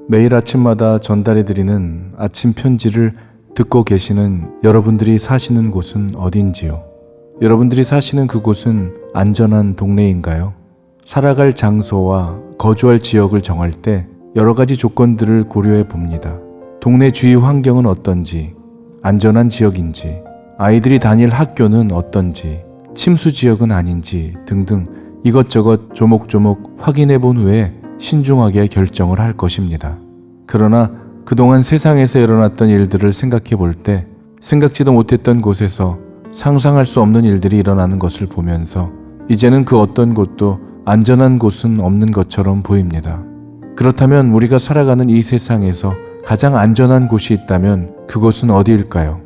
매일 아침마다 전달해드리는 아침 편지를 듣고 계시는 여러분들이 사시는 곳은 어딘지요? 여러분들이 사시는 그곳은 안전한 동네인가요? 살아갈 장소와 거주할 지역을 정할 때 여러 가지 조건들을 고려해 봅니다. 동네 주위 환경은 어떤지, 안전한 지역인지, 아이들이 다닐 학교는 어떤지, 침수 지역은 아닌지 등등 이것저것 조목조목 확인해 본 후에 신중하게 결정을 할 것입니다. 그러나 그동안 세상에서 일어났던 일들을 생각해 볼 때 생각지도 못했던 곳에서 상상할 수 없는 일들이 일어나는 것을 보면서 이제는 그 어떤 곳도 안전한 곳은 없는 것처럼 보입니다. 그렇다면 우리가 살아가는 이 세상에서 가장 안전한 곳이 있다면 그곳은 어디일까요?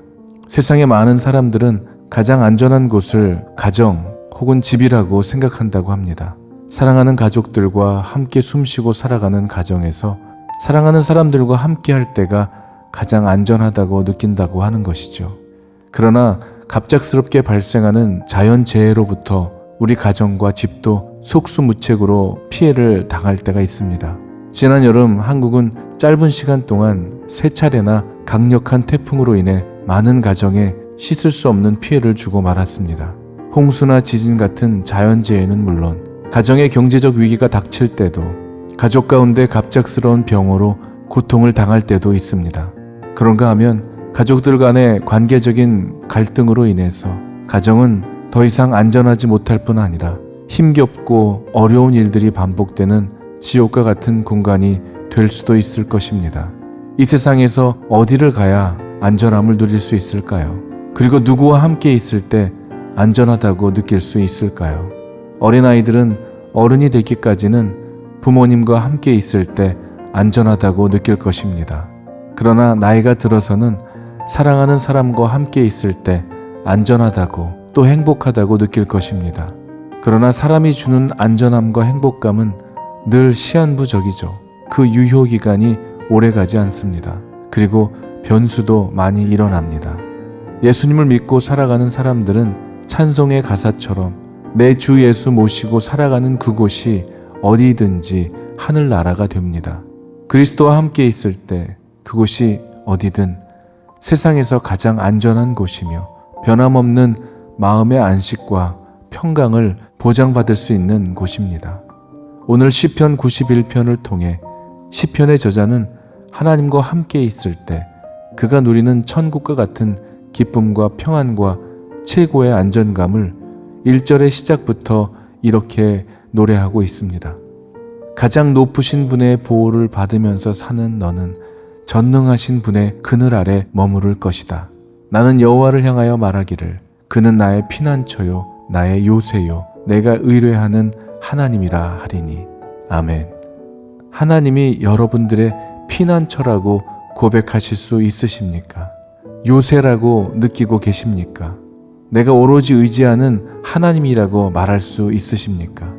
세상의 많은 사람들은 가장 안전한 곳을 가정 혹은 집이라고 생각한다고 합니다. 사랑하는 가족들과 함께 숨쉬고 살아가는 가정에서 사랑하는 사람들과 함께 할 때가 가장 안전하다고 느낀다고 하는 것이죠. 그러나 갑작스럽게 발생하는 자연재해로부터 우리 가정과 집도 속수무책으로 피해를 당할 때가 있습니다. 지난 여름 한국은 짧은 시간 동안 3차례나 강력한 태풍으로 인해 많은 가정에 씻을 수 없는 피해를 주고 말았습니다. 홍수나 지진 같은 자연재해는 물론 가정의 경제적 위기가 닥칠 때도 가족 가운데 갑작스러운 병으로 고통을 당할 때도 있습니다. 그런가 하면 가족들 간의 관계적인 갈등으로 인해서 가정은 더 이상 안전하지 못할 뿐 아니라 힘겹고 어려운 일들이 반복되는 지옥과 같은 공간이 될 수도 있을 것입니다. 이 세상에서 어디를 가야 안전함을 누릴 수 있을까요? 그리고 누구와 함께 있을 때 안전하다고 느낄 수 있을까요? 어린아이들은 어른이 되기까지는 부모님과 함께 있을 때 안전하다고 느낄 것입니다. 그러나 나이가 들어서는 사랑하는 사람과 함께 있을 때 안전하다고 또 행복하다고 느낄 것입니다. 그러나 사람이 주는 안전함과 행복감은 늘 시한부적이죠. 그 유효기간이 오래가지 않습니다. 그리고 변수도 많이 일어납니다. 예수님을 믿고 살아가는 사람들은 찬송의 가사처럼 내 주 예수 모시고 살아가는 그곳이 어디든지 하늘나라가 됩니다. 그리스도와 함께 있을 때 그곳이 어디든 세상에서 가장 안전한 곳이며 변함없는 마음의 안식과 평강을 보장받을 수 있는 곳입니다. 오늘 시편 91편을 통해 시편의 저자는 하나님과 함께 있을 때 그가 누리는 천국과 같은 기쁨과 평안과 최고의 안전감을 1절의 시작부터 이렇게 노래하고 있습니다. 가장 높으신 분의 보호를 받으면서 사는 너는 전능하신 분의 그늘 아래 머무를 것이다. 나는 여호와를 향하여 말하기를 그는 나의 피난처요 나의 요새요 내가 의뢰하는 하나님이라 하리니. 아멘. 하나님이 여러분들의 피난처라고 고백하실 수 있으십니까? 요새라고 느끼고 계십니까? 내가 오로지 의지하는 하나님이라고 말할 수 있으십니까?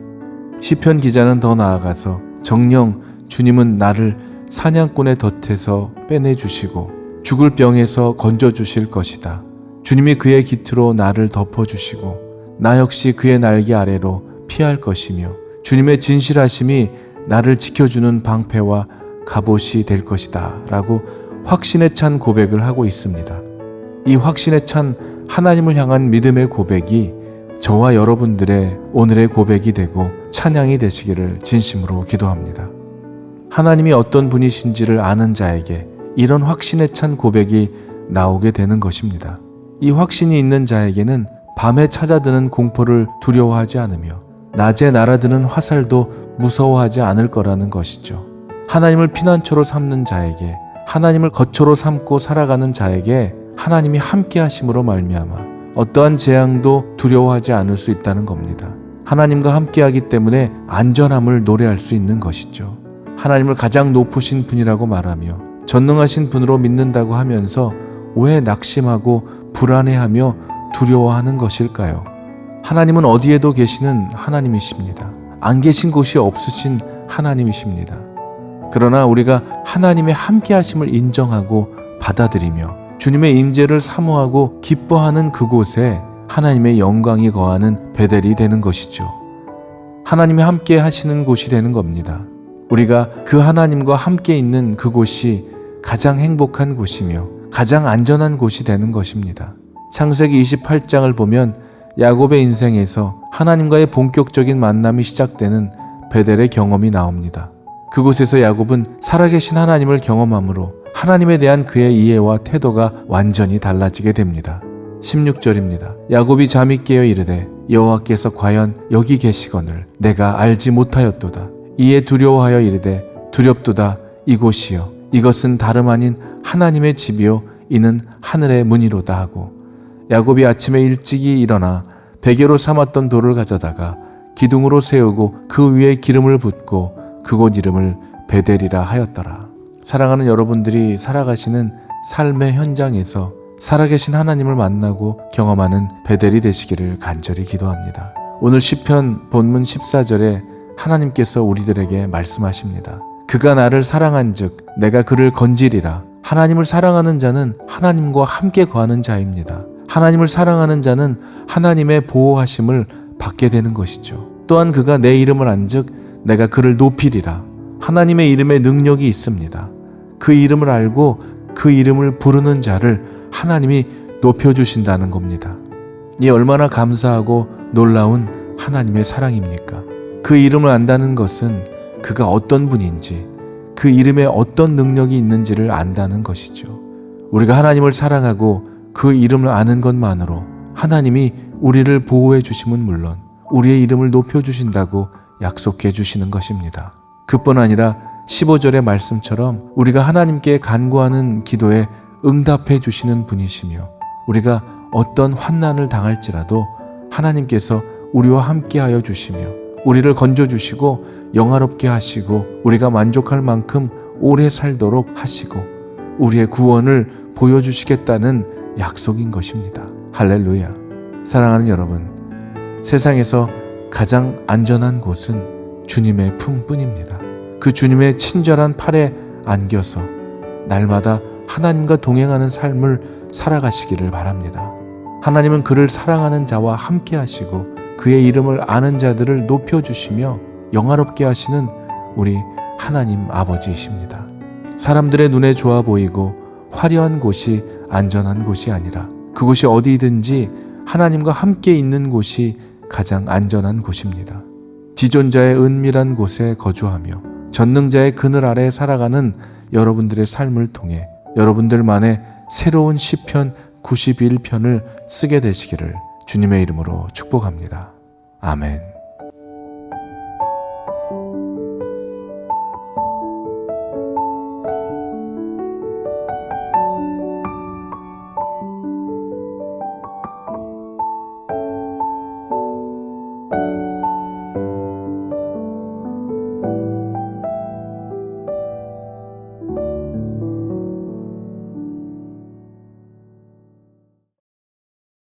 시편 기자는 더 나아가서 정녕 주님은 나를 사냥꾼의 덫에서 빼내주시고 죽을 병에서 건져주실 것이다. 주님이 그의 깃으로 나를 덮어주시고 나 역시 그의 날개 아래로 피할 것이며 주님의 진실하심이 나를 지켜주는 방패와 갑옷이 될 것이다 라고 확신에 찬 고백을 하고 있습니다. 이 확신에 찬 하나님을 향한 믿음의 고백이 저와 여러분들의 오늘의 고백이 되고 찬양이 되시기를 진심으로 기도합니다. 하나님이 어떤 분이신지를 아는 자에게 이런 확신에 찬 고백이 나오게 되는 것입니다. 이 확신이 있는 자에게는 밤에 찾아드는 공포를 두려워하지 않으며 낮에 날아드는 화살도 무서워하지 않을 거라는 것이죠. 하나님을 피난처로 삼는 자에게, 하나님을 거처로 삼고 살아가는 자에게 하나님이 함께 하심으로 말미암아 어떠한 재앙도 두려워하지 않을 수 있다는 겁니다. 하나님과 함께 하기 때문에 안전함을 노래할 수 있는 것이죠. 하나님을 가장 높으신 분이라고 말하며 전능하신 분으로 믿는다고 하면서 왜 낙심하고 불안해하며 두려워하는 것일까요? 하나님은 어디에도 계시는 하나님이십니다. 안 계신 곳이 없으신 하나님이십니다. 그러나 우리가 하나님의 함께 하심을 인정하고 받아들이며 주님의 임재를 사모하고 기뻐하는 그곳에 하나님의 영광이 거하는 베델이 되는 것이죠. 하나님이 함께 하시는 곳이 되는 겁니다. 우리가 그 하나님과 함께 있는 그곳이 가장 행복한 곳이며 가장 안전한 곳이 되는 것입니다. 창세기 28장을 보면 야곱의 인생에서 하나님과의 본격적인 만남이 시작되는 베델의 경험이 나옵니다. 그곳에서 야곱은 살아계신 하나님을 경험함으로 하나님에 대한 그의 이해와 태도가 완전히 달라지게 됩니다. 16절입니다. 야곱이 잠이 깨어 이르되 여호와께서 과연 여기 계시거늘 내가 알지 못하였도다. 이에 두려워하여 이르되 두렵도다. 이곳이여 이것은 다름 아닌 하나님의 집이요 이는 하늘의 문이로다 하고 야곱이 아침에 일찍이 일어나 베개로 삼았던 돌을 가져다가 기둥으로 세우고 그 위에 기름을 붓고 그곳 이름을 베델이라 하였더라. 사랑하는 여러분들이 살아가시는 삶의 현장에서 살아계신 하나님을 만나고 경험하는 베델이 되시기를 간절히 기도합니다. 오늘 시편 본문 14절에 하나님께서 우리들에게 말씀하십니다. 그가 나를 사랑한즉 내가 그를 건지리라. 하나님을 사랑하는 자는 하나님과 함께 거하는 자입니다. 하나님을 사랑하는 자는 하나님의 보호하심을 받게 되는 것이죠. 또한 그가 내 이름을 안즉 내가 그를 높이리라. 하나님의 이름에 능력이 있습니다. 그 이름을 알고 그 이름을 부르는 자를 하나님이 높여주신다는 겁니다. 이 얼마나 감사하고 놀라운 하나님의 사랑입니까? 그 이름을 안다는 것은 그가 어떤 분인지, 그 이름에 어떤 능력이 있는지를 안다는 것이죠. 우리가 하나님을 사랑하고 그 이름을 아는 것만으로 하나님이 우리를 보호해 주심은 물론 우리의 이름을 높여주신다고 약속해 주시는 것입니다. 그뿐 아니라 15절의 말씀처럼 우리가 하나님께 간구하는 기도에 응답해 주시는 분이시며 우리가 어떤 환난을 당할지라도 하나님께서 우리와 함께하여 주시며 우리를 건져주시고 영화롭게 하시고 우리가 만족할 만큼 오래 살도록 하시고 우리의 구원을 보여주시겠다는 약속인 것입니다. 할렐루야. 사랑하는 여러분, 세상에서 가장 안전한 곳은 주님의 품뿐입니다. 그 주님의 친절한 팔에 안겨서 날마다 하나님과 동행하는 삶을 살아가시기를 바랍니다. 하나님은 그를 사랑하는 자와 함께 하시고 그의 이름을 아는 자들을 높여주시며 영화롭게 하시는 우리 하나님 아버지이십니다. 사람들의 눈에 좋아 보이고 화려한 곳이 안전한 곳이 아니라 그곳이 어디든지 하나님과 함께 있는 곳이 가장 안전한 곳입니다. 지존자의 은밀한 곳에 거주하며 전능자의 그늘 아래 살아가는 여러분들의 삶을 통해 여러분들만의 새로운 시편 91편을 쓰게 되시기를 주님의 이름으로 축복합니다. 아멘.